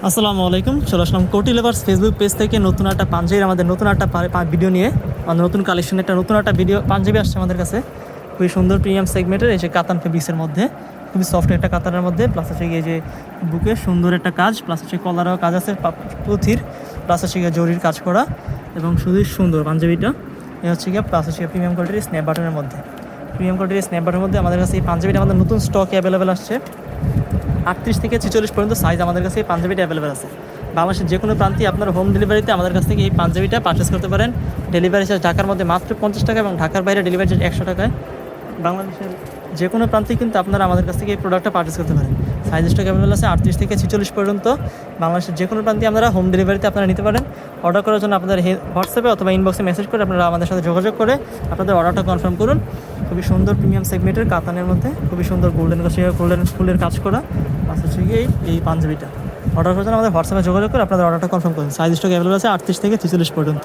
আসসালামু আলাইকুম, চলে আসলাম কোটি লেভার্স ফেসবুক পেজ থেকে নতুন একটা পাঞ্জাবির আমাদের নতুন একটা ভিডিও নিয়ে। আমাদের নতুন কালেকশন একটা নতুন একটা ভিডিও পাঞ্জাবি আসছে আমাদের কাছে, খুবই সুন্দর প্রিমিয়াম সেগমেন্টের। এই যে কাতান ফেব্রিক্সের মধ্যে, খুবই সফট একটা কাতানের মধ্যে, প্লাস হচ্ছে এই যে বুকে সুন্দর একটা কাজ, প্লাস হচ্ছে কলারও কাজ আছে পুঁথির, প্লাস হচ্ছে জরির কাজ করা এবং শুধুই সুন্দর পাঞ্জাবিটা। এ হচ্ছে গিয়ে প্লাস হচ্ছে প্রিমিয়াম কোয়ালিটির স্ন্যাপ বাটনের মধ্যে, প্রিমিয়াম কোয়ালিটির স্ন্যাপ বাটনের মধ্যে আমাদের কাছে এই পাঞ্জাবিটা আমাদের নতুন স্টকে অ্যাভেলেবেল আসছে। 38 থেকে 46 পর্যন্ত সাইজ আমাদের কাছে এই পাঞ্জাবিটা অ্যাভেলেবেল আছে। বাংলাদেশের যে কোনো প্রান্তে আপনার হোম ডেলিভারিতে আমাদের কাছ থেকে এই পাঞ্জাবিটা পারচেস করতে পারেন। ডেলিভারি চার্জ ঢাকার মধ্যে মাত্র 50 টাকা এবং ঢাকার বাইরে ডেলিভারি চার্জ 100 টাকায়। বাংলাদেশের যে কোনো প্রান্তে কিন্তু আপনারা আমাদের কাছ থেকে এই প্রোডাক্টটা পারচেস করতে পারেন। সাইজ স্টক অ্যাভেলেবেল আছে 38 থেকে 46 পর্যন্ত। বাংলাদেশের যে কোনো প্রান্তে আপনারা হোম ডেলিভারিতে আপনারা নিতে পারেন। অর্ডার করার জন্য আপনাদের হোয়াটসঅ্যাপে অথবা ইনবক্সে মেসেজ করে আপনারা আমাদের সাথে যোগাযোগ করে আপনাদের অর্ডারটা কনফার্ম করুন। খুবই সুন্দর প্রিমিয়াম সেগমেন্টের কাতানের মধ্যে খুবই সুন্দর গোল্ডেন ফুলের কাজ করা প্লাস হচ্ছে গিয়ে এই পাঞ্জাবিটা অর্ডার করার জন্য আমাদের হোয়াটসঅ্যাপে যোগাযোগ করে আপনাদের অর্ডারটা কনফার্ম করুন। সাইজ স্টক অ্যাভেলেবল আছে 38 থেকে 46 পর্যন্ত।